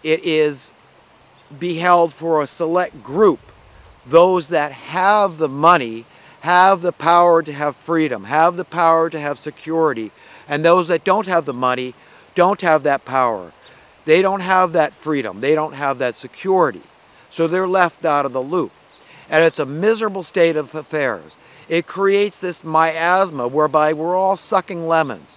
it is beheld for a select group. Those that have the money have the power to have freedom, have the power to have security, and those that don't have the money don't have that power. They don't have that freedom. They don't have that security. So they're left out of the loop. And it's a miserable state of affairs. It creates this miasma whereby we're all sucking lemons.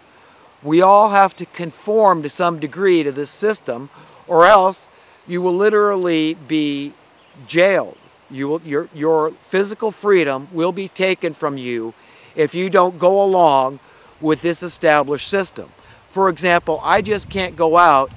We all have to conform to some degree to this system, or else you will literally be jailed. Your physical freedom will be taken from you if you don't go along with this established system. For example, I just can't go out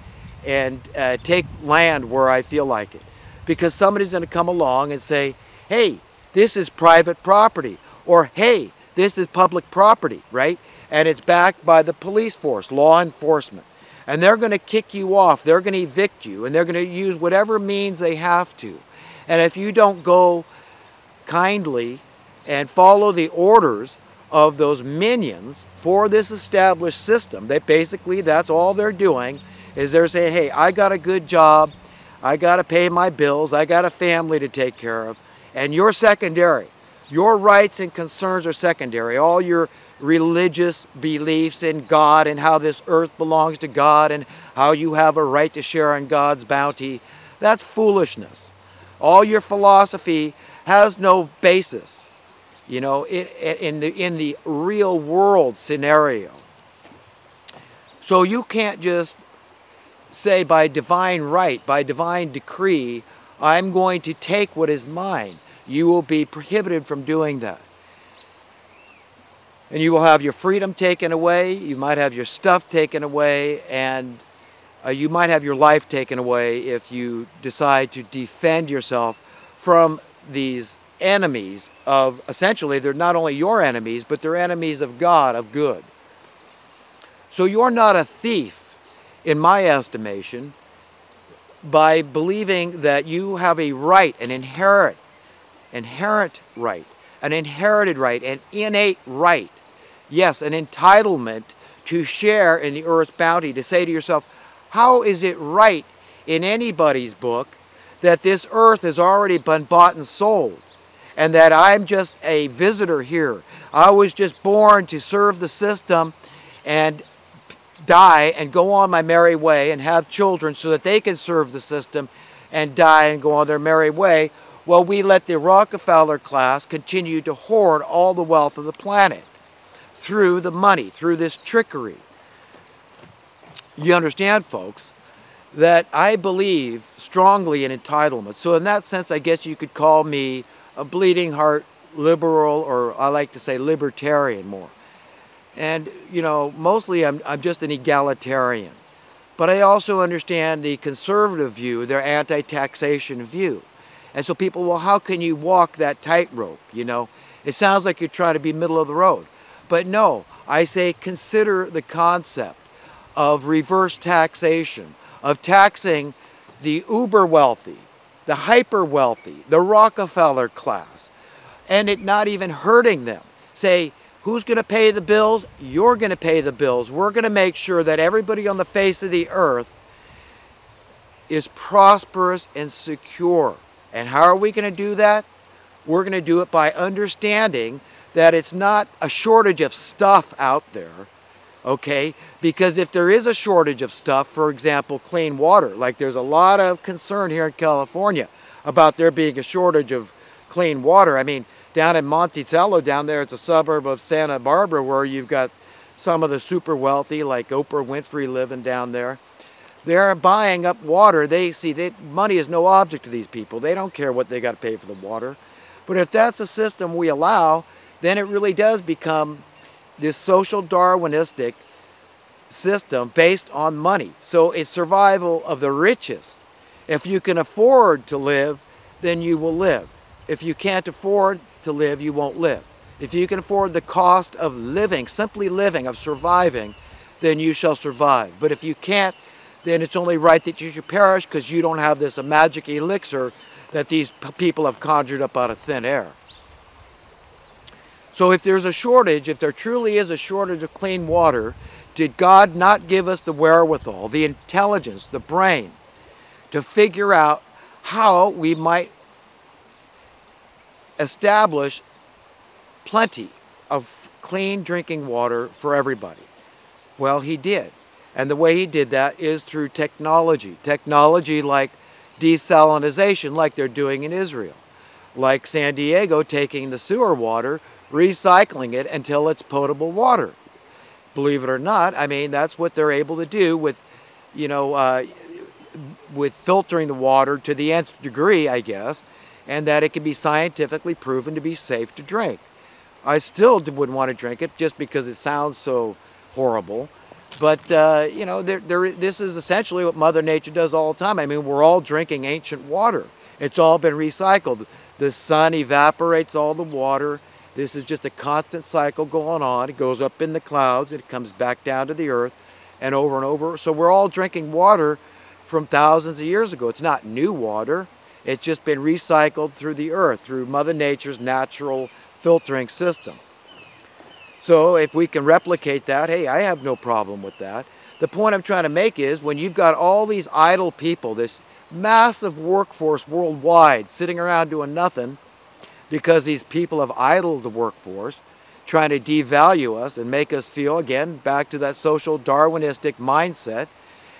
and take land where I feel like it, because somebody's going to come along and say, hey, this is private property, or hey, this is public property, right? And it's backed by the police force, law enforcement. And they're going to kick you off, they're going to evict you, and they're going to use whatever means they have to. And if you don't go kindly and follow the orders of those minions for this established system, that's all they're doing, is they're saying, hey, I got a good job, I got to pay my bills, I got a family to take care of, and you're secondary. Your rights and concerns are secondary. All your religious beliefs in God and how this earth belongs to God and how you have a right to share in God's bounty, that's foolishness. All your philosophy has no basis, you know, in the real world scenario. So you can't just say by divine right, by divine decree, I'm going to take what is mine. You will be prohibited from doing that. And you will have your freedom taken away, you might have your stuff taken away, and you might have your life taken away if you decide to defend yourself from these enemies of, essentially, they're not only your enemies, but they're enemies of God, of good. So you're not a thief, in my estimation, by believing that you have a right, an inherent right, an inherited right, an innate right, yes, an entitlement to share in the earth's bounty, to say to yourself, how is it right in anybody's book that this earth has already been bought and sold, and that I'm just a visitor here? I was just born to serve the system and die and go on my merry way and have children so that they can serve the system and die and go on their merry way. Well, we let the Rockefeller class continue to hoard all the wealth of the planet through the money, through this trickery. You understand, folks, that I believe strongly in entitlement. So in that sense, I guess you could call me a bleeding heart liberal, or I like to say libertarian more. And, you know, mostly I'm just an egalitarian. But I also understand the conservative view, their anti-taxation view. And so people, well, how can you walk that tightrope, you know? It sounds like you're trying to be middle of the road. But no, I say consider the concept of reverse taxation, of taxing the uber wealthy, the hyper wealthy, the Rockefeller class, and it not even hurting them. Say, who's going to pay the bills? You're going to pay the bills. We're going to make sure that everybody on the face of the earth is prosperous and secure. And how are we going to do that? We're going to do it by understanding that it's not a shortage of stuff out there, okay? Because if there is a shortage of stuff, for example, clean water, like there's a lot of concern here in California about there being a shortage of clean water. I mean, down in Monticello, down there, it's a suburb of Santa Barbara where you've got some of the super wealthy, like Oprah Winfrey, living down there. They're buying up water. Money is no object to these people. They don't care what they got to pay for the water. But if that's a system we allow, then it really does become this social Darwinistic system based on money. So it's survival of the richest. If you can afford to live, then you will live. If you can't afford to live, you won't live. If you can afford the cost of living, simply living, of surviving, then you shall survive. But if you can't, then it's only right that you should perish because you don't have this magic elixir that these people have conjured up out of thin air. So if there's a shortage, if there truly is a shortage of clean water, did God not give us the wherewithal, the intelligence, the brain, to figure out how we might establish plenty of clean drinking water for everybody. Well, he did. And the way he did that is through technology. Technology like desalinization, like they're doing in Israel. Like San Diego taking the sewer water, recycling it until it's potable water. Believe it or not, I mean, that's what they're able to do with, you know, with filtering the water to the nth degree, I guess, and that it can be scientifically proven to be safe to drink. I still wouldn't want to drink it just because it sounds so horrible. But, you know, this is essentially what Mother Nature does all the time. I mean, we're all drinking ancient water. It's all been recycled. The sun evaporates all the water. This is just a constant cycle going on. It goes up in the clouds and it comes back down to the earth and over. So we're all drinking water from thousands of years ago. It's not new water. It's just been recycled through the earth, through Mother Nature's natural filtering system. So if we can replicate that, hey, I have no problem with that. The point I'm trying to make is when you've got all these idle people, this massive workforce worldwide sitting around doing nothing because these people have idled the workforce, trying to devalue us and make us feel, again, back to that social Darwinistic mindset,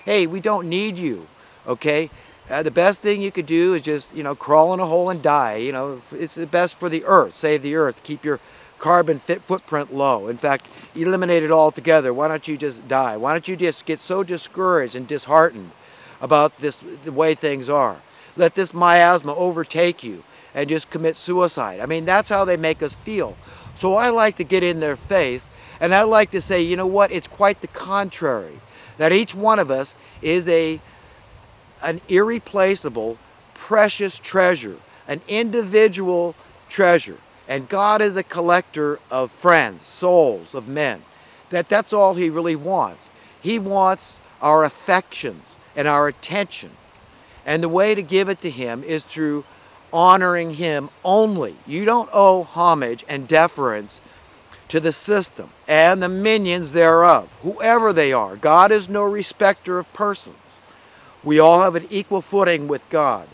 hey, we don't need you, okay? The best thing you could do is just, you know, crawl in a hole and die. You know, it's the best for the earth. Save the earth. Keep your carbon footprint low. In fact, eliminate it altogether. Why don't you just die? Why don't you just get so discouraged and disheartened about this, the way things are? Let this miasma overtake you and just commit suicide. I mean, that's how they make us feel. So I like to get in their face, and I like to say, you know what, it's quite the contrary. That each one of us is an irreplaceable, precious treasure, an individual treasure. And God is a collector of friends, souls, of men. That's all he really wants. He wants our affections and our attention. And the way to give it to him is through honoring him only. You don't owe homage and deference to the system and the minions thereof, whoever they are. God is no respecter of persons. We all have an equal footing with God.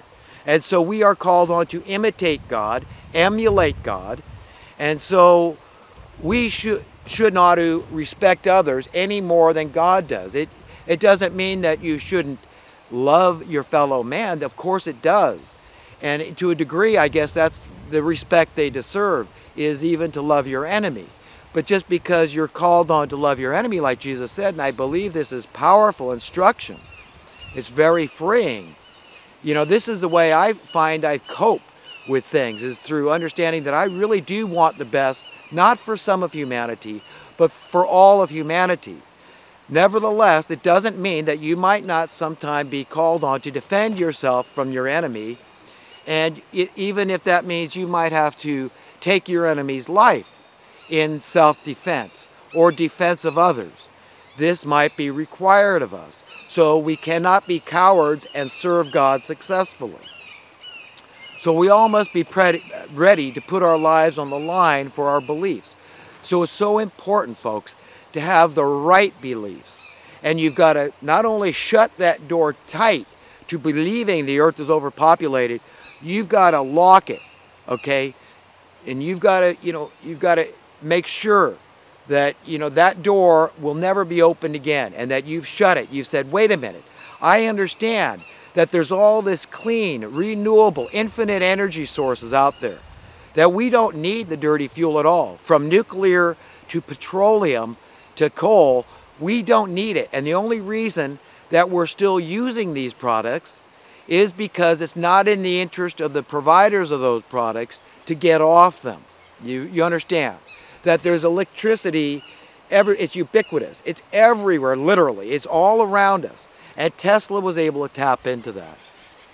And so we are called on to imitate God, emulate God, and so we should not to respect others any more than God does. It doesn't mean that you shouldn't love your fellow man. Of course it does. And to a degree, I guess that's the respect they deserve, is even to love your enemy. But just because you're called on to love your enemy, like Jesus said, and I believe this is powerful instruction, it's very freeing. You know, this is the way I find I cope with things, is through understanding that I really do want the best, not for some of humanity, but for all of humanity. Nevertheless, it doesn't mean that you might not sometime be called on to defend yourself from your enemy, and even if that means you might have to take your enemy's life in self-defense or defense of others. This might be required of us. So we cannot be cowards and serve God successfully. So we all must be ready to put our lives on the line for our beliefs. So it's so important, folks, to have the right beliefs. And you've got to not only shut that door tight to believing the earth is overpopulated, you've got to lock it, okay? And you've got to, you've got to make sure that, that door will never be opened again, and that you've shut it. You've said, wait a minute, I understand that there's all this clean, renewable, infinite energy sources out there, that we don't need the dirty fuel at all. From nuclear to petroleum to coal, we don't need it. And the only reason that we're still using these products is because it's not in the interest of the providers of those products to get off them. You understand? That there's electricity, it's ubiquitous. It's everywhere, literally. It's all around us. And Tesla was able to tap into that.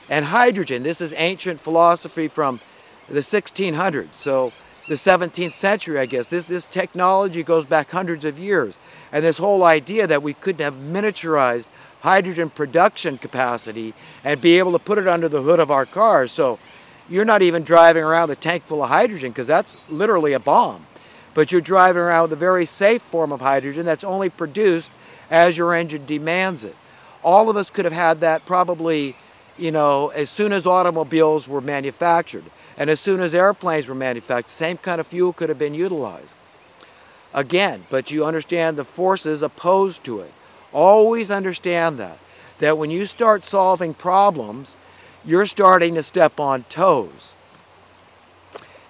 And hydrogen, this is ancient philosophy from the 1600s, so the 17th century, I guess. This technology goes back hundreds of years. And this whole idea that we could have miniaturized hydrogen production capacity and be able to put it under the hood of our cars. So you're not even driving around with a tank full of hydrogen, because that's literally a bomb. But you're driving around with a very safe form of hydrogen that's only produced as your engine demands it. All of us could have had that probably you know, as soon as automobiles were manufactured and as soon as airplanes were manufactured, same kind of fuel could have been utilized. Again, but you understand the forces opposed to it. Always understand that when you start solving problems, you're starting to step on toes.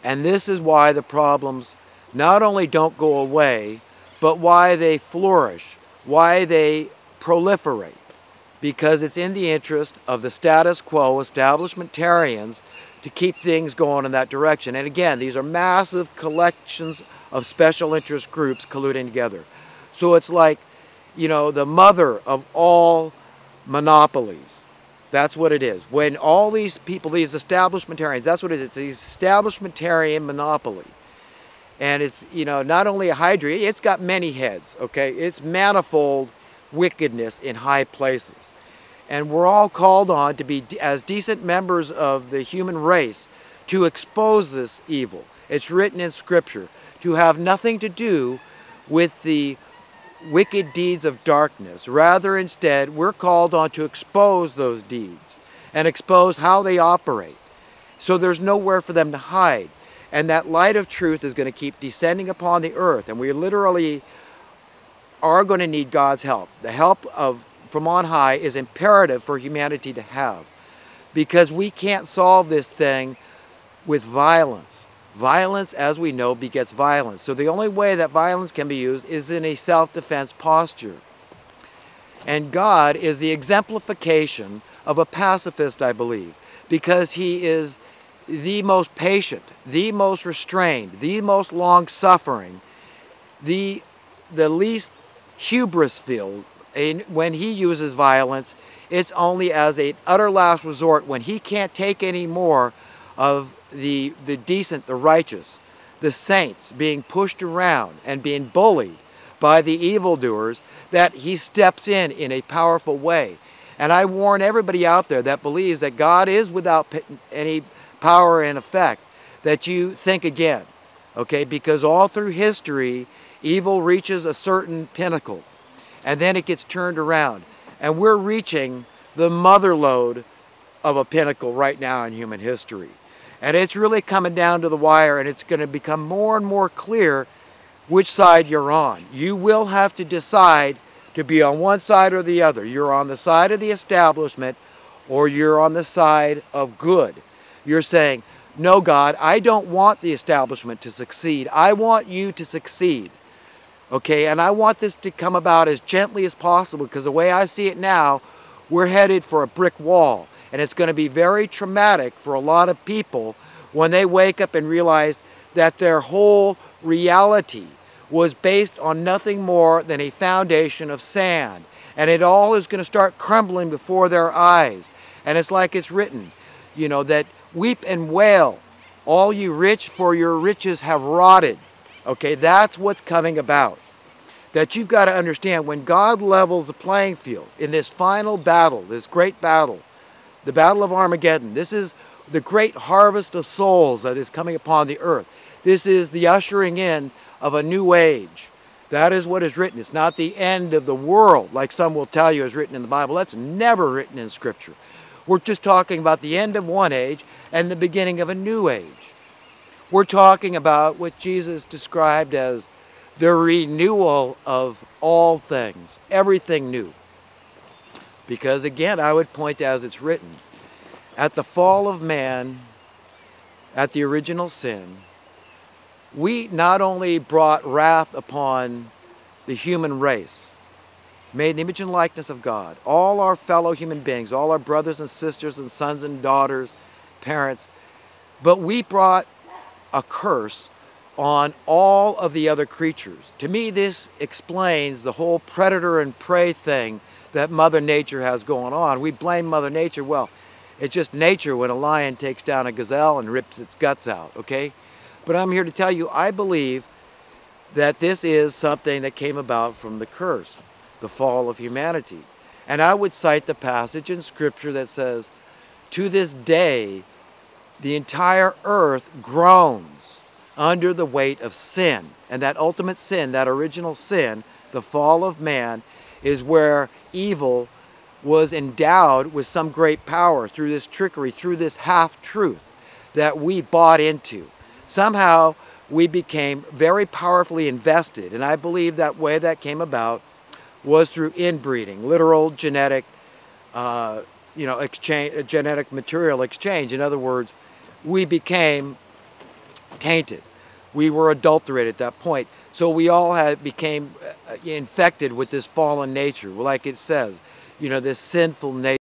And this is why the problems not only don't go away, but why they flourish, why they proliferate. Because it's in the interest of the status quo establishmentarians to keep things going in that direction. And again, these are massive collections of special interest groups colluding together. So it's like, you know, the mother of all monopolies. That's what it is. When all these people, these establishmentarians, that's what it is. It's a establishmentarian monopoly. And it's, you know, not only a hydra, it's got many heads, okay? It's manifold wickedness in high places. And we're all called on to be, as decent members of the human race, to expose this evil. It's written in Scripture, to have nothing to do with the wicked deeds of darkness. Rather, instead, we're called on to expose those deeds and expose how they operate. So there's nowhere for them to hide. And that light of truth is going to keep descending upon the earth. And we literally are going to need God's help. The help from on high is imperative for humanity to have. Because we can't solve this thing with violence. Violence, as we know, begets violence. So the only way that violence can be used is in a self-defense posture. And God is the exemplification of a pacifist, I believe, because he is the most patient, the most restrained, the most long-suffering, the least hubris-filled. When he uses violence, it's only as an utter last resort when he can't take any more of the decent, the righteous, the saints being pushed around and being bullied by the evildoers, that he steps in a powerful way. And I warn everybody out there that believes that God is without any power and effect, that you think again, okay? Because all through history, evil reaches a certain pinnacle, and then it gets turned around. And we're reaching the mother lode of a pinnacle right now in human history. And it's really coming down to the wire, and it's going to become more and more clear which side you're on. You will have to decide to be on one side or the other. You're on the side of the establishment, or you're on the side of good. You're saying, no, God, I don't want the establishment to succeed. I want you to succeed. Okay, and I want this to come about as gently as possible, because the way I see it now, we're headed for a brick wall. And it's going to be very traumatic for a lot of people when they wake up and realize that their whole reality was based on nothing more than a foundation of sand. And it all is going to start crumbling before their eyes. And it's like it's written, you know, that weep and wail, all you rich, for your riches have rotted. Okay, that's what's coming about. That you've got to understand, when God levels the playing field in this final battle, this great battle, the Battle of Armageddon, this is the great harvest of souls that is coming upon the earth. This is the ushering in of a new age. That is what is written. It's not the end of the world, like some will tell you is written in the Bible. That's never written in Scripture. We're just talking about the end of one age and the beginning of a new age. We're talking about what Jesus described as the renewal of all things, everything new. Because again, I would point to, as it's written, at the fall of man, at the original sin, we not only brought wrath upon the human race, made in the image and likeness of God, all our fellow human beings, all our brothers and sisters and sons and daughters, parents, but we brought a curse on all of the other creatures. To me, this explains the whole predator and prey thing that Mother Nature has going on. We blame Mother Nature. Well, it's just nature when a lion takes down a gazelle and rips its guts out, okay? But I'm here to tell you, I believe that this is something that came about from the curse, the fall of humanity. And I would cite the passage in Scripture that says, to this day, the entire earth groans under the weight of sin. And that ultimate sin, that original sin, the fall of man, is where evil was endowed with some great power through this trickery, through this half-truth that we bought into. Somehow we became very powerfully invested, and I believe that way that came about was through inbreeding, literal genetic, exchange, genetic material exchange. In other words, we became tainted. We were adulterated at that point. So we all became infected with this fallen nature, like it says, this sinful nature.